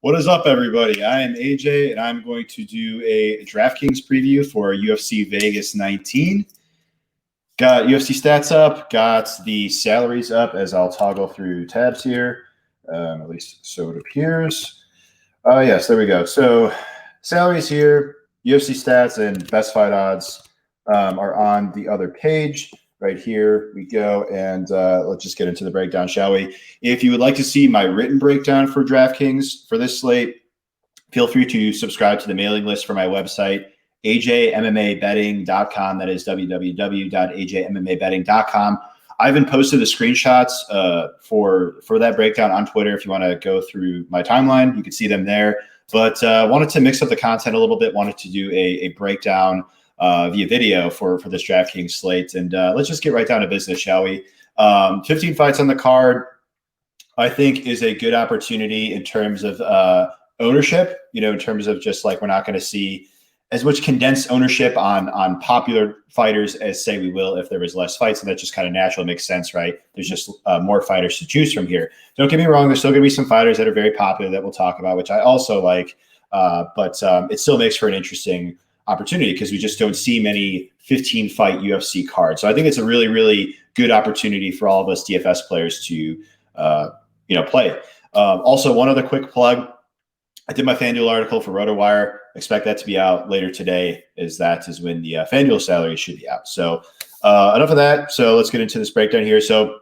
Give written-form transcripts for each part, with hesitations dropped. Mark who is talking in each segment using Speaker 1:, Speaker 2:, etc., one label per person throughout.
Speaker 1: What is up, everybody? I am AJ, and I'm going to do a DraftKings preview for UFC Vegas 19. Got UFC stats up, got the salaries up as I'll toggle through tabs here, at least so it appears. Yes, there we go. So salaries here, UFC stats, and best fight odds are on the other page. Right here we go, and let's just get into the breakdown, shall we? If you would like to see my written breakdown for DraftKings for this slate, feel free to subscribe to the mailing list for my website, ajmmabetting.com. That is www.ajmmabetting.com. I even posted the screenshots for that breakdown on Twitter. If you want to go through my timeline, you can see them there. But wanted to mix up the content a little bit, wanted to do a breakdown via video for this DraftKings slate. And let's just get right down to business, shall we? 15 fights on the card, I think, is a good opportunity in terms of ownership, in terms of just like we're not going to see as much condensed ownership on popular fighters as, say, we will if there was less fights. And that just kind of naturally makes sense, right? There's just more fighters to choose from here. Don't get me wrong. There's still going to be some fighters that are very popular that we'll talk about, which I also like. But it still makes for an interesting opportunity because we just don't see many 15-fight UFC cards. So I think it's a really, really good opportunity for all of us DFS players to, play. Also, one other quick plug. I did my FanDuel article for RotoWire. Expect that to be out later today, as that is when the FanDuel salary should be out. So enough of that. So let's get into this breakdown here. So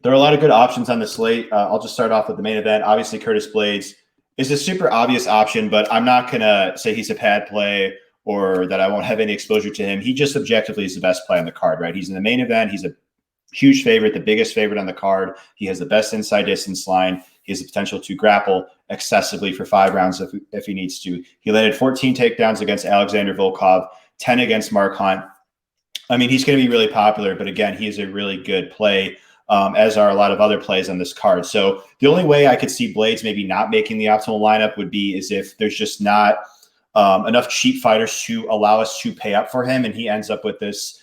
Speaker 1: there are a lot of good options on the slate. I'll just start off with the main event. Obviously, Curtis Blaydes is a super obvious option, but I'm not going to say he's a pad play or that I won't have any exposure to him. He just objectively is the best play on the card, right? He's in the main event. He's a huge favorite, the biggest favorite on the card. He has the best inside distance line. He has the potential to grapple excessively for 5 rounds if he needs to. He landed 14 takedowns against Alexander Volkov, 10 against Mark Hunt. I mean, he's going to be really popular, but again, he is a really good play, as are a lot of other plays on this card. So the only way I could see Blaydes maybe not making the optimal lineup would be is if there's just not enough cheap fighters to allow us to pay up for him, and he ends up with this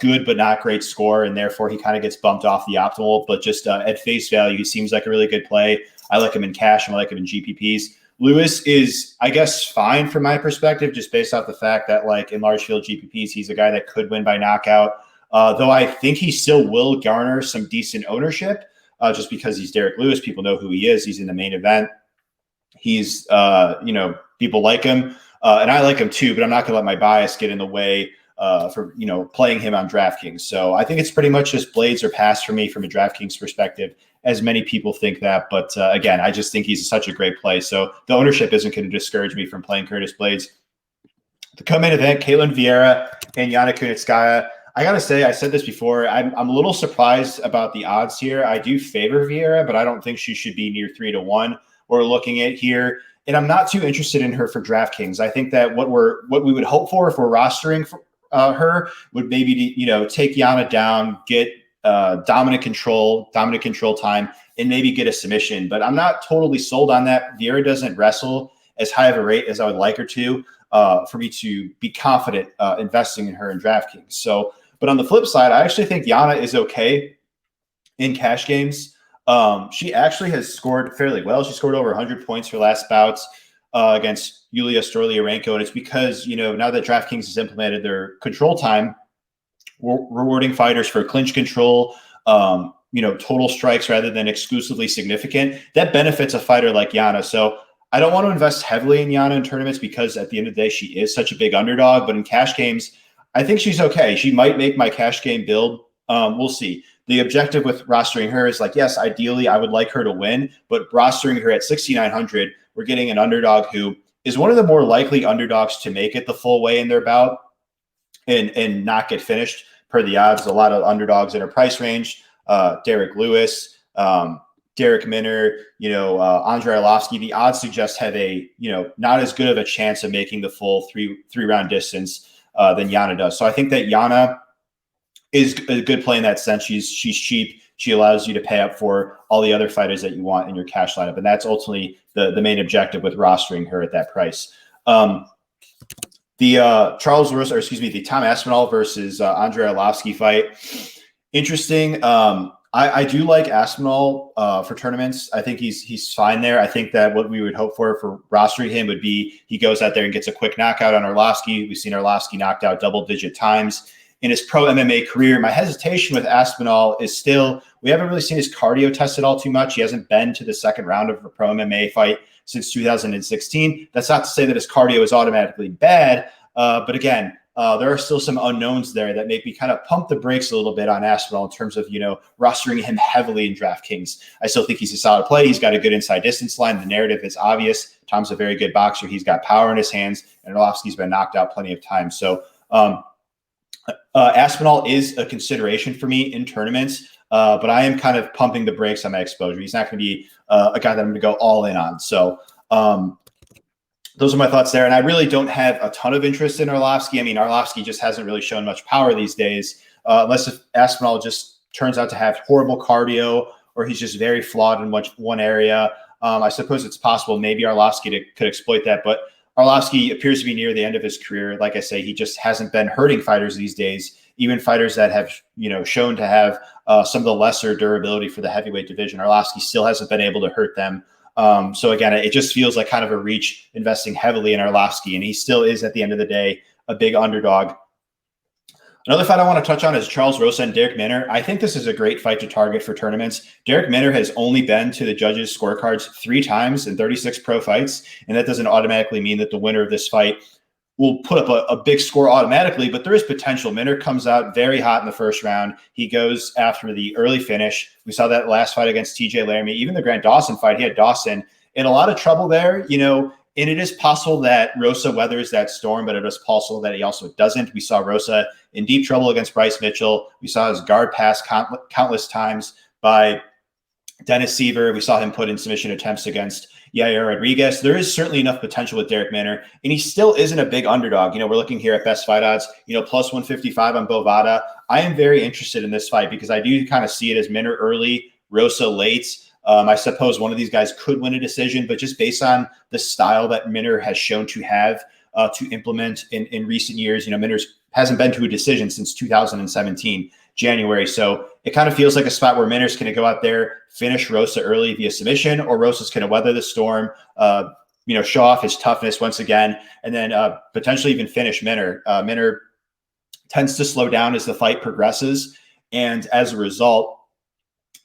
Speaker 1: good but not great score, and therefore he kind of gets bumped off the optimal. But just at face value, he seems like a really good play. I like him in cash, and I like him in GPPs. Lewis is, I guess, fine from my perspective, just based off the fact that, like, in large field GPPs, he's a guy that could win by knockout. Though I think he still will garner some decent ownership, just because he's Derek Lewis. People know who he is. He's in the main event. He's, people like him, and I like him too. But I'm not going to let my bias get in the way for playing him on DraftKings. So I think it's pretty much just Blaydes or pass for me from a DraftKings perspective, as many people think that. But again, I just think he's such a great play. So the ownership isn't going to discourage me from playing Curtis Blaydes. The co-main event, Caitlyn Vieira and Yana Kunitskaya. I got to say, I said this before, I'm a little surprised about the odds here. I do favor Vieira, but I don't think she should be near 3-1 we're looking at here. And I'm not too interested in her for DraftKings. I think that what we would hope for if we're rostering her would maybe take Yana down, get dominant control time, and maybe get a submission. But I'm not totally sold on that. Vieira doesn't wrestle as high of a rate as I would like her to for me to be confident investing in her in DraftKings. So, but on the flip side, I actually think Yana is okay in cash games. She actually has scored fairly well. She scored over 100 points her last bouts against Yulia Stoliarenko. And it's because, now that DraftKings has implemented their control time, rewarding fighters for clinch control, total strikes rather than exclusively significant, that benefits a fighter like Yana. So I don't want to invest heavily in Yana in tournaments because at the end of the day, she is such a big underdog. But in cash games, I think she's okay. She might make my cash game build. We'll see. The objective with rostering her is like, yes, ideally I would like her to win, but rostering her at 6,900, we're getting an underdog who is one of the more likely underdogs to make it the full way in their bout and not get finished per the odds. A lot of underdogs in her price range, Derek Lewis, Derek Minner, Andrei Arlovsky, the odds suggest have a, not as good of a chance of making the full three round distance than Yana does. So I think that Yana is a good play in that sense. She's cheap. She allows you to pay up for all the other fighters that you want in your cash lineup. And that's ultimately the main objective with rostering her at that price. The Tom Aspinall versus Andrei Arlovsky fight. Interesting. I do like Aspinall for tournaments. I think he's fine there. I think that what we would hope for rostering him would be he goes out there and gets a quick knockout on Arlovsky. We've seen Arlovsky knocked out double-digit times in his pro MMA career. My hesitation with Aspinall is still we haven't really seen his cardio tested all too much. He hasn't been to the second round of a pro MMA fight since 2016. That's not to say that his cardio is automatically bad, but again, there are still some unknowns there that make me kind of pump the brakes a little bit on Aspinall in terms of, rostering him heavily in DraftKings. I still think he's a solid play. He's got a good inside distance line. The narrative is obvious. Tom's a very good boxer. He's got power in his hands, and Arlovsky's been knocked out plenty of times. So Aspinall is a consideration for me in tournaments, but I am kind of pumping the brakes on my exposure. He's not going to be a guy that I'm going to go all in on. So those are my thoughts there. And I really don't have a ton of interest in Arlovsky. I mean, Arlovsky just hasn't really shown much power these days, unless if Aspinall just turns out to have horrible cardio or he's just very flawed in one area. I suppose it's possible maybe Arlovsky could exploit that, but Arlovsky appears to be near the end of his career. Like I say, he just hasn't been hurting fighters these days, even fighters that have, shown to have some of the lesser durability for the heavyweight division. Arlovsky still hasn't been able to hurt them. So again, it just feels like kind of a reach investing heavily in Arlovsky, and he still is at the end of the day a big underdog. Another fight I want to touch on is Charles Rosa and Derek Manor. I think this is a great fight to target for tournaments. Derek Manor has only been to the judges' scorecards 3 times in 36 pro fights, and that doesn't automatically mean that the winner of this fight will put up a big score automatically, but there is potential. Manor comes out very hot in the first round. He goes after the early finish. We saw that last fight against TJ Laramie. Even the Grant Dawson fight, he had Dawson in a lot of trouble there, and it is possible that Rosa weathers that storm, but it is possible that he also doesn't. We saw Rosa in deep trouble against Bryce Mitchell. We saw his guard pass countless times by Dennis Seaver. We saw him put in submission attempts against Yair Rodriguez. There is certainly enough potential with Derek Manor, and he still isn't a big underdog. We're looking here at best fight odds, plus 155 on Bovada. I am very interested in this fight because I do kind of see it as Manor early, Rosa late. I suppose one of these guys could win a decision, but just based on the style that Manor has shown to have to implement in recent years, Manor hasn't been to a decision since 2017 January. So it kind of feels like a spot where Manor's going to go out there, finish Rosa early via submission, or Rosa's going to weather the storm, show off his toughness once again, and then potentially even finish Manor. Manor tends to slow down as the fight progresses, and as a result,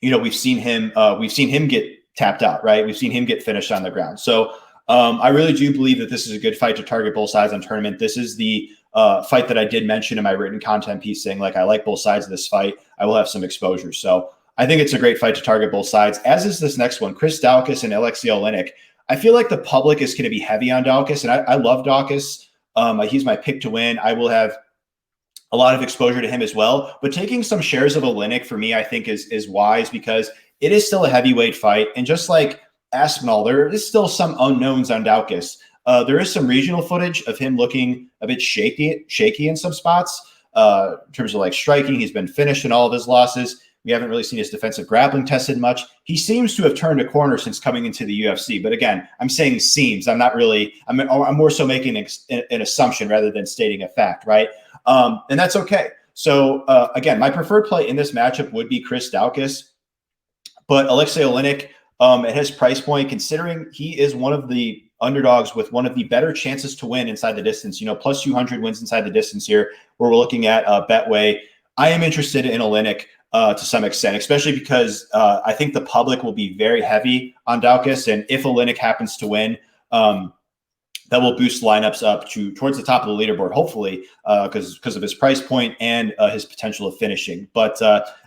Speaker 1: we've seen him get tapped out, right? We've seen him get finished on the ground. So I really do believe that this is a good fight to target both sides on tournament. This is the fight that I did mention in my written content piece saying, I like both sides of this fight. I will have some exposure. So I think it's a great fight to target both sides, as is this next one, Chris Dalkiss and Alexey Olynyk. I feel like the public is going to be heavy on Dalkiss, and I love Dalkiss. He's my pick to win. I will have a lot of exposure to him as well. But taking some shares of Olynyk for me, I think is wise because it is still a heavyweight fight. And just like Aspinall, there is still some unknowns on Dalkiss. There is some regional footage of him looking a bit shaky in some spots in terms of striking. He's been finished in all of his losses. We haven't really seen his defensive grappling tested much. He seems to have turned a corner since coming into the UFC. But again, I'm saying seems. I'm more so making an assumption rather than stating a fact, right? And that's okay. So again, my preferred play in this matchup would be Chris Dalkiss. But Alexey Olynyk, at his price point, considering he is one of the underdogs with one of the better chances to win inside the distance, plus 200 wins inside the distance here, where we're looking at Betway. I am interested in Olynyk to some extent, especially because I think the public will be very heavy on Dalkiss. And if Olynyk happens to win, that will boost lineups up towards the top of the leaderboard, hopefully, because of his price point and his potential of finishing. But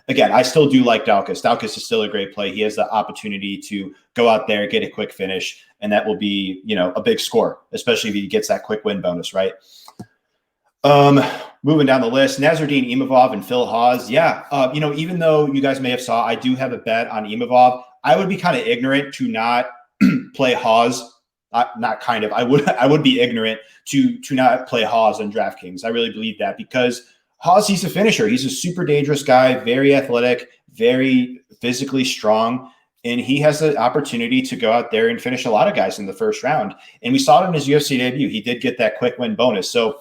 Speaker 1: again, I still do like Dalkiss. Dalkiss is still a great play. He has the opportunity to go out there, get a quick finish, and that will be, a big score, especially if he gets that quick win bonus, right? Moving down the list, Nasruddin Imavov and Phil Hawes. Yeah, even though you guys may have saw, I do have a bet on Imavov. I would be kind of ignorant to not play Hawes. I would be ignorant to not play Hawes on DraftKings. I really believe that because Hawes, he's a finisher. He's a super dangerous guy, very athletic, very physically strong, and he has the opportunity to go out there and finish a lot of guys in the first round. And we saw it in his UFC debut. He did get that quick win bonus. So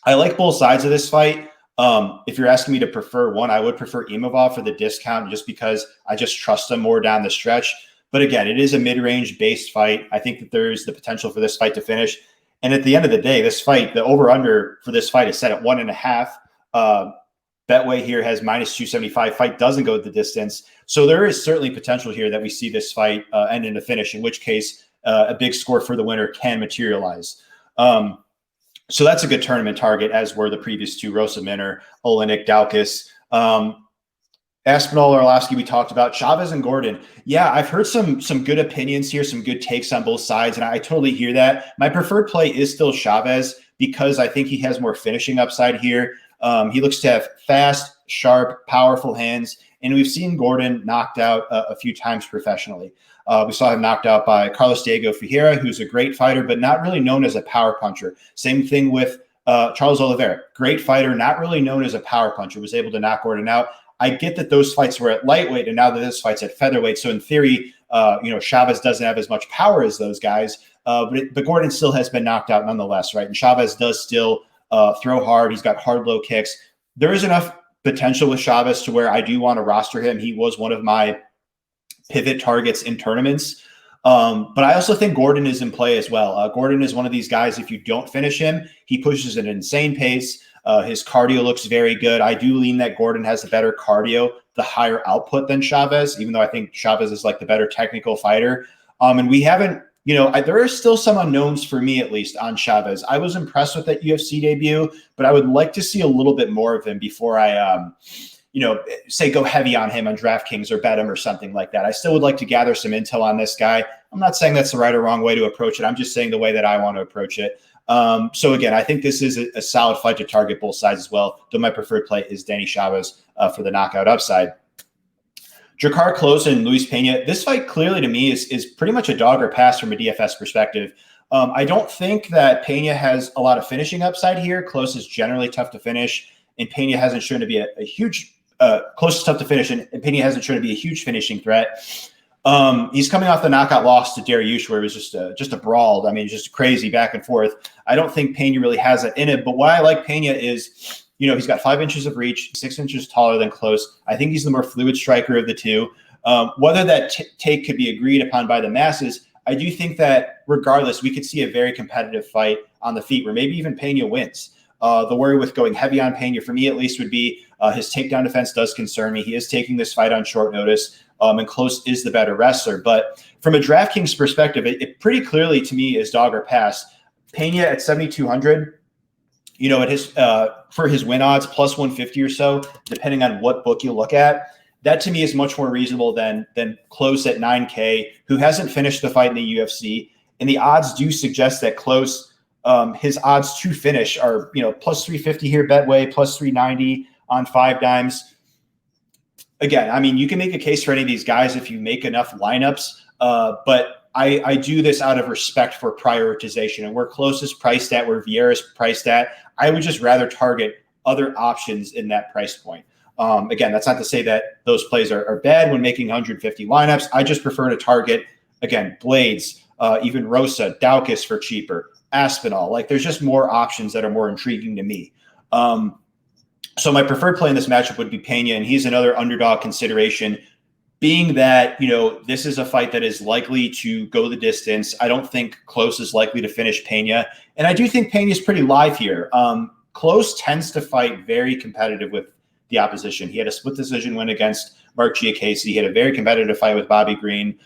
Speaker 1: I like both sides of this fight. If you're asking me to prefer one, I would prefer Imavov for the discount just because I just trust him more down the stretch. But again, it is a mid-range based fight. I think that there's the potential for this fight to finish. And at the end of the day, this fight, the over-under for this fight is set at 1.5. Betway here has -275. Fight doesn't go the distance. So there is certainly potential here that we see this fight end in a finish, in which case a big score for the winner can materialize. So that's a good tournament target, as were the previous two, Rosa, Manor, Olynyk, Dalkiss. Aspinall, Arlovsky, we talked about. Chavez and Gordon. Yeah, I've heard some good opinions here, some good takes on both sides, and I totally hear that. My preferred play is still Chavez because I think he has more finishing upside here. He looks to have fast, sharp, powerful hands, and we've seen Gordon knocked out a few times professionally. We saw him knocked out by Carlos Diego Vieira, who's a great fighter, but not really known as a power puncher. Same thing with Charles Oliveira. Great fighter, not really known as a power puncher, was able to knock Gordon out. I get that those fights were at lightweight, and now that this fight's at featherweight. So in theory, Chavez doesn't have as much power as those guys, but Gordon still has been knocked out nonetheless, right? And Chavez does still throw hard. He's got hard, low kicks. There is enough potential with Chavez to where I do want to roster him. He was one of my pivot targets in tournaments. But I also think Gordon is in play as well. Gordon is one of these guys, if you don't finish him, he pushes at an insane pace. His cardio looks very good. I do lean that Gordon has the better cardio, the higher output than Chavez, even though I think Chavez is like the better technical fighter. And we haven't, there are still some unknowns for me, at least, on Chavez. I was impressed with that UFC debut, but I would like to see a little bit more of him before I, say go heavy on him on DraftKings or bet him or something like that. I still would like to gather some intel on this guy. I'm not saying that's the right or wrong way to approach it. I'm just saying the way that I want to approach it. So again, I think this is a solid fight to target both sides as well, though my preferred play is Danny Chavez for the knockout upside. Drakkar Klose and Luis Pena. This fight clearly to me is pretty much a dog or pass from a DFS perspective. I don't think that Pena has a lot of finishing upside here. Klose is generally tough to finish, and Pena hasn't shown to be a huge Klose is tough to finish, and Pena hasn't shown to be a huge finishing threat. He's coming off the knockout loss to Dariush, where it was just a brawl. I mean, just crazy back and forth. I don't think Pena really has that in it. But why I like Pena is, he's got 5 inches of reach, 6 inches taller than Klose. I think he's the more fluid striker of the two. Whether that take could be agreed upon by the masses, I do think that regardless, we could see a very competitive fight on the feet, where maybe even Pena wins. The worry with going heavy on Pena, for me at least, would be his takedown defense does concern me. He is taking this fight on short notice. And Klose is the better wrestler. But from a DraftKings perspective, it pretty clearly to me is dog or pass. Pena at 7,200, at his for his win odds plus 150 or so, depending on what book you look at. That to me is much more reasonable than Klose at 9K, who hasn't finished the fight in the UFC. And the odds do suggest that Klose, his odds to finish are plus 350 here, Betway, plus 390 on 5 dimes. Again, I mean, you can make a case for any of these guys if you make enough lineups, but I do this out of respect for prioritization. And where Klose is priced at, where Vieira's priced at, I would just rather target other options in that price point. Again, that's not to say that those plays are bad when making 150 lineups. I just prefer to target, again, Blades, even Rosa, Dalkiss for cheaper, Aspinall. Like, there's just more options that are more intriguing to me. So my preferred play in this matchup would be Pena, and he's another underdog consideration, being that, this is a fight that is likely to go the distance. I don't think Klose is likely to finish Pena, and I do think Pena is pretty live here. Klose tends to fight very competitive with the opposition. He had a split decision win against Mark Giacchese. He had a very competitive fight with Bobby Green.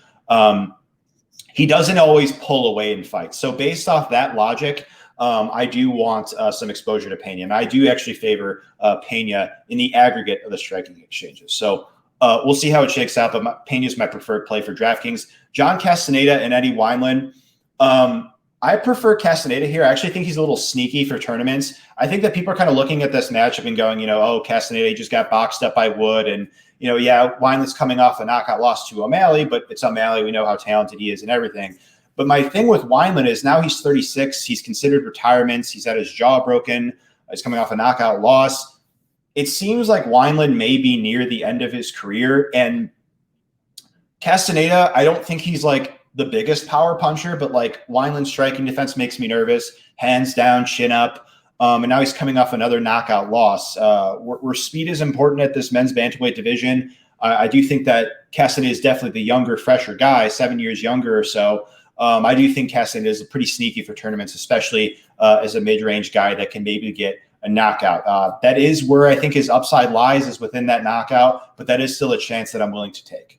Speaker 1: He doesn't always pull away in fights. So based off that logic, I do want some exposure to Pena, and I do actually favor Pena in the aggregate of the striking exchanges. So we'll see how it shakes out, but Pena is my preferred play for DraftKings. John Castaneda and Eddie Weinland. I prefer Castaneda here. I actually think he's a little sneaky for tournaments. I think that people are kind of looking at this matchup and going, Castaneda just got boxed up by Wood, and Weinland's coming off a knockout loss to O'Malley, but it's O'Malley. We know how talented he is and everything. But my thing with Weinland is now he's 36. He's considered retirements. He's had his jaw broken. He's coming off a knockout loss. It seems like Weinland may be near the end of his career. And Castaneda, I don't think he's like the biggest power puncher, but like Weinland's striking defense makes me nervous. Hands down, chin up. And now he's coming off another knockout loss. Where speed is important at this men's bantamweight division. I do think that Castaneda is definitely the younger, fresher guy, 7 years younger or so. I do think Castaneda is pretty sneaky for tournaments, especially as a mid-range guy that can maybe get a knockout. That is where I think his upside lies, is within that knockout, but that is still a chance that I'm willing to take.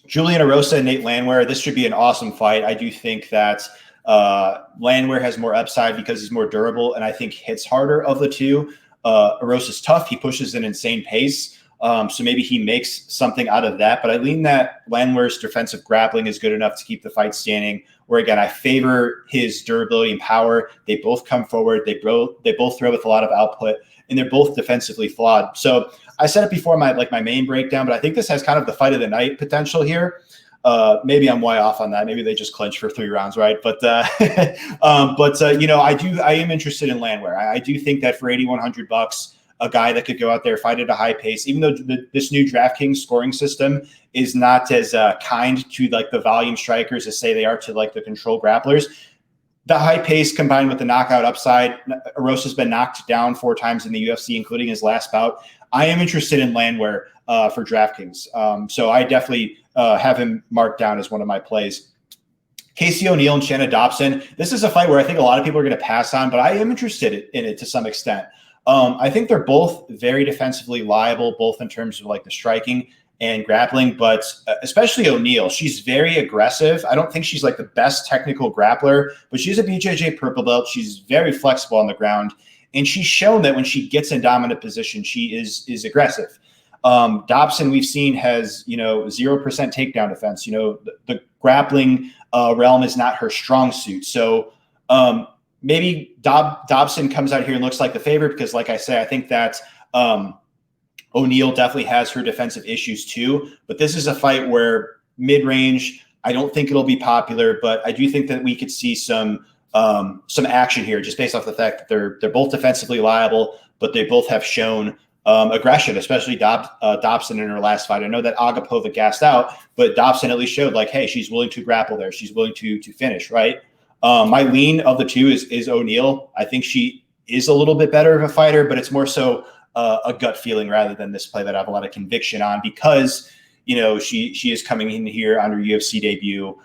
Speaker 1: Julian Arosa and Nate Landwehr, this should be an awesome fight. I do think that Landwehr has more upside because he's more durable and I think hits harder of the two. Arosa's tough. He pushes an insane pace. So maybe he makes something out of that. But I lean that Landwehr's defensive grappling is good enough to keep the fight standing, where, again, I favor his durability and power. They both come forward. They both throw with a lot of output, and they're both defensively flawed. So I said it before my main breakdown, but I think this has kind of the fight of the night potential here. Maybe I'm way off on that. Maybe they just clinch for 3 rounds, right? But you know, I am interested in Landwehr. I do think that for $8,100, a guy that could go out there, fight at a high pace, even though this new DraftKings scoring system is not as kind to like the volume strikers as say they are to like the control grapplers. The high pace combined with the knockout upside, Arosa's been knocked down 4 times in the UFC, including his last bout. I am interested in Landwehr for DraftKings. So I definitely have him marked down as one of my plays. Casey O'Neill and Shannon Dobson. This is a fight where I think a lot of people are going to pass on, but I am interested in it to some extent. I think they're both very defensively liable, both in terms of like the striking and grappling, but especially O'Neill. She's very aggressive. I don't think she's like the best technical grappler, but she's a BJJ purple belt. She's very flexible on the ground, and she's shown that when she gets in dominant position, she is aggressive. Dobson, we've seen, has 0% takedown defense. The grappling realm is not her strong suit. So maybe Dobson comes out here and looks like the favorite because, like I say, I think that O'Neill definitely has her defensive issues too. But this is a fight where mid-range, I don't think it'll be popular, but I do think that we could see some action here just based off the fact that they're both defensively liable, but they both have shown aggression, especially Dobson in her last fight. I know that Agapova gassed out, but Dobson at least showed like, hey, she's willing to grapple there. She's willing to finish, right? My lean of the two is O'Neill. I think she is a little bit better of a fighter, but it's more so a gut feeling rather than this play that I have a lot of conviction on because, she is coming in here on her UFC debut.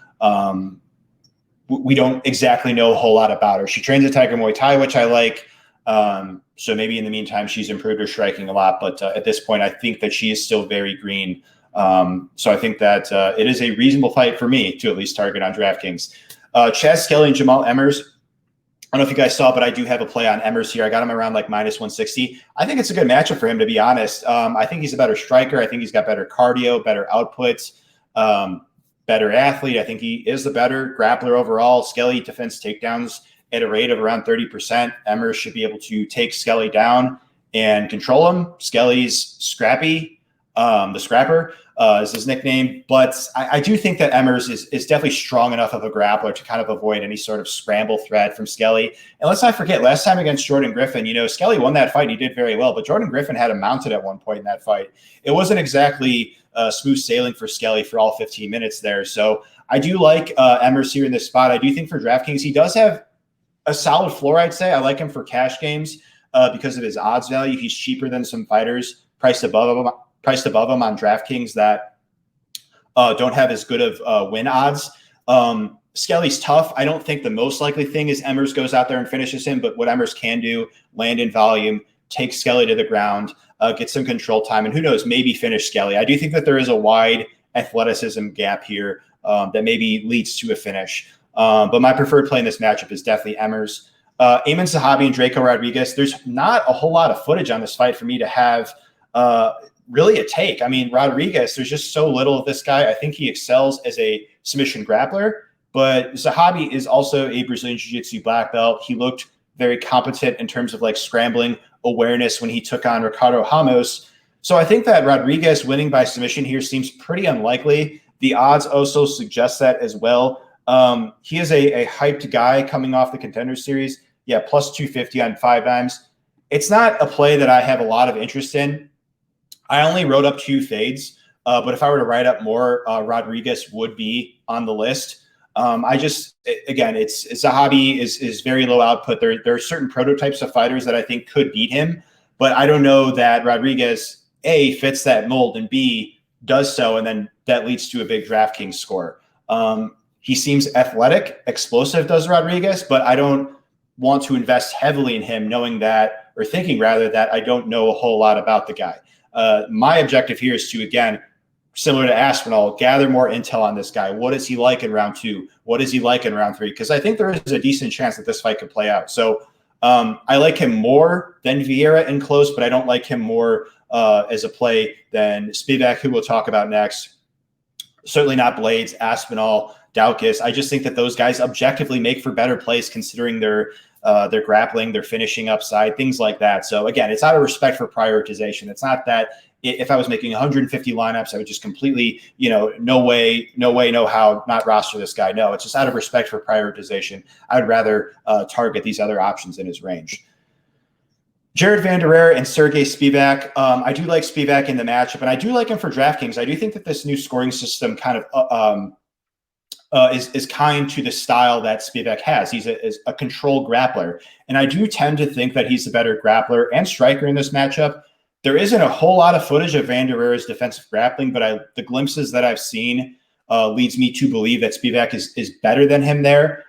Speaker 1: We don't exactly know a whole lot about her. She trains at Tiger Muay Thai, which I like. So maybe in the meantime, she's improved her striking a lot. But at this point, I think that she is still very green. So I think that it is a reasonable fight for me to at least target on DraftKings. Chaz Skelly and Jamal Emmers. I don't know if you guys saw, but I do have a play on Emmers here. I got him around like -160. I think it's a good matchup for him, to be honest. I think he's a better striker. I think he's got better cardio, better output, better athlete. I think he is the better grappler overall. Skelly defends takedowns at a rate of around 30%. Emmers should be able to take Skelly down and control him. Skelly's scrappy. The Scrapper is his nickname. But I do think that Emmers is definitely strong enough of a grappler to kind of avoid any sort of scramble threat from Skelly. And let's not forget, last time against Jordan Griffin, Skelly won that fight. He did very well. But Jordan Griffin had him mounted at one point in that fight. It wasn't exactly smooth sailing for Skelly for all 15 minutes there. So I do like Emmers here in this spot. I do think for DraftKings, he does have a solid floor, I'd say. I like him for cash games because of his odds value. He's cheaper than some fighters priced above him on DraftKings that don't have as good of win odds. Skelly's tough. I don't think the most likely thing is Emmers goes out there and finishes him, but what Emmers can do, land in volume, take Skelly to the ground, get some control time, and who knows, maybe finish Skelly. I do think that there is a wide athleticism gap here that maybe leads to a finish. But my preferred play in this matchup is definitely Emmers. Ayman Sahabi and Draco Rodriguez. There's not a whole lot of footage on this fight for me to have really a take. I mean, Rodriguez, there's just so little of this guy. I think he excels as a submission grappler, but Sahabi is also a Brazilian Jiu-Jitsu black belt. He looked very competent in terms of like scrambling awareness when he took on Ricardo Ramos. So I think that Rodriguez winning by submission here seems pretty unlikely. The odds also suggest that as well. He is a hyped guy coming off the Contender Series. Yeah, plus 250 on 5 dimes. It's not a play that I have a lot of interest in. I only wrote up 2 fades, but if I were to write up more, Rodriguez would be on the list. Again, it's Zahabi is very low output. There are certain prototypes of fighters that I think could beat him, but I don't know that Rodriguez, A, fits that mold, and B, does so, and then that leads to a big DraftKings score. He seems athletic, explosive, does Rodriguez, but I don't want to invest heavily in him knowing that, or thinking rather, that I don't know a whole lot about the guy. My objective here is to, again, similar to Aspinall, gather more intel on this guy. What is he like in round 2? What is he like in round 3? Because I think there is a decent chance that this fight could play out. So I like him more than Vieira in close, but I don't like him more as a play than Spivak, who we'll talk about next. Certainly not Blades, Aspinall, Dalkiss. I just think that those guys objectively make for better plays considering their grappling, their finishing upside, things like that. So again, it's out of respect for prioritization. It's not that if I was making 150 lineups, I would just completely, no way, no how, not roster this guy. No, it's just out of respect for prioritization. I would rather target these other options in his range. Jared Vanderweer and Sergey Spivak. I do like Spivak in the matchup, and I do like him for DraftKings. I do think that this new scoring system kind of is kind to the style that Spivak has. He's a control grappler, and I do tend to think that he's the better grappler and striker in this matchup. There isn't a whole lot of footage of Vanderweer's defensive grappling, but the glimpses that I've seen leads me to believe that Spivak is better than him there.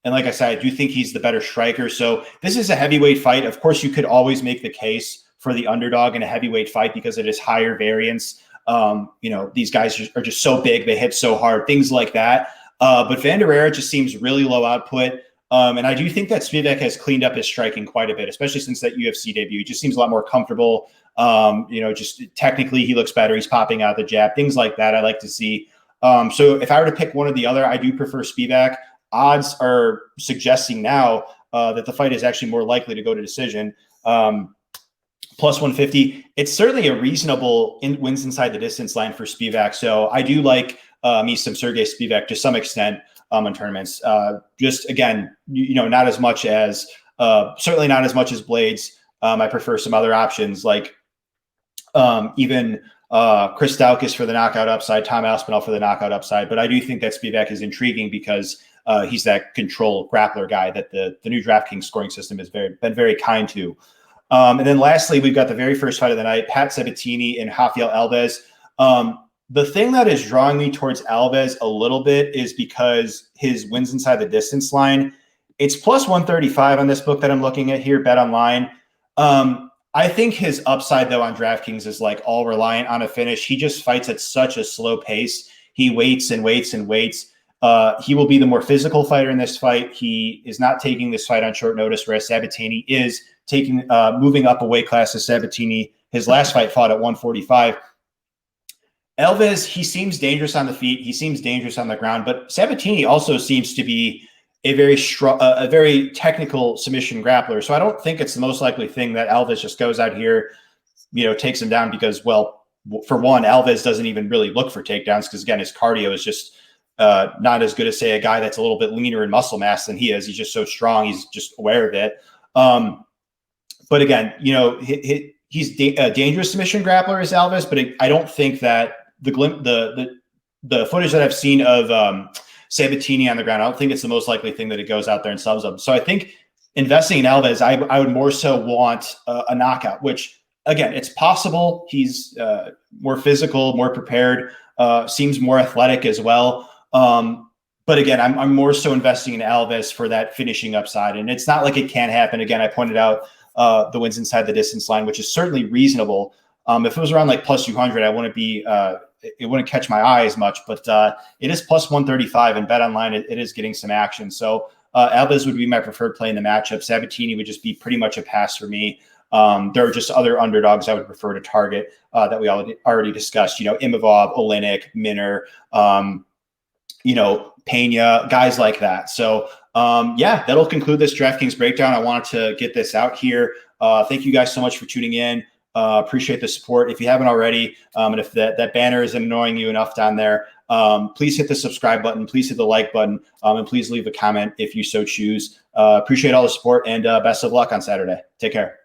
Speaker 1: And like I said, I do think he's the better striker. So this is a heavyweight fight. Of course, you could always make the case for the underdog in a heavyweight fight because it is higher variance. These guys are just so big, they hit so hard, things like that. But Vanderweer just seems really low output. And I do think that Spivak has cleaned up his striking quite a bit, especially since that UFC debut. He just seems a lot more comfortable. Just technically he looks better. He's popping out the jab, things like that I like to see. So if I were to pick one or the other, I do prefer Spivak. Odds are suggesting now that the fight is actually more likely to go to decision. Plus 150. It's certainly a reasonable wins inside the distance line for Spivak. So I do like me some Sergey Spivak to some extent in tournaments. Just again, not as much as certainly not as much as Blades. I prefer some other options like even Chris Dalkiss for the knockout upside, Tom Aspinall for the knockout upside. But I do think that Spivak is intriguing because he's that control grappler guy that the new DraftKings scoring system has been very kind to. And then lastly, we've got the very first fight of the night, Pat Sabatini and Hafiel Alves. The thing that is drawing me towards Alves a little bit is because his wins inside the distance line. It's plus 135 on this book that I'm looking at here, Bet Online. I think his upside, though, on DraftKings is like all reliant on a finish. He just fights at such a slow pace. He waits and waits and waits. He will be the more physical fighter in this fight. He is not taking this fight on short notice, whereas Sabatini is taking moving up a weight class as Sabatini. His last fight fought at 145. Alves, he seems dangerous on the feet. He seems dangerous on the ground, but Sabatini also seems to be a very technical submission grappler. So I don't think it's the most likely thing that Alves just goes out here, takes him down because, well, for one, Alves doesn't even really look for takedowns because, again, his cardio is just not as good as, say, a guy that's a little bit leaner in muscle mass than he is. He's just so strong. He's just aware of it. But again, he's a dangerous submission grappler is Alves, but I don't think that the footage that I've seen of Sabatini on the ground, I don't think it's the most likely thing that it goes out there and subs him. So I think investing in Alves, I would more so want a knockout, which, again, it's possible. He's more physical, more prepared, seems more athletic as well. But again, I'm more so investing in Alves for that finishing upside. And it's not like it can't happen. Again, I pointed out the wins inside the distance line, which is certainly reasonable. If it was around like plus 200, I wouldn't be it wouldn't catch my eye as much, but it is plus 135 and Bet Online. It is getting some action. So Alves would be my preferred play in the matchup. Sabatini would just be pretty much a pass for me. There are just other underdogs I would prefer to target that we already discussed. Imavov, Olynyk, Manor, Pena, guys like that. So that'll conclude this DraftKings breakdown. I wanted to get this out here. Thank you guys so much for tuning in. Appreciate the support. If you haven't already, and if that banner is annoying you enough down there, please hit the subscribe button, please hit the like button, and please leave a comment if you so choose. Appreciate all the support, and best of luck on Saturday. Take care.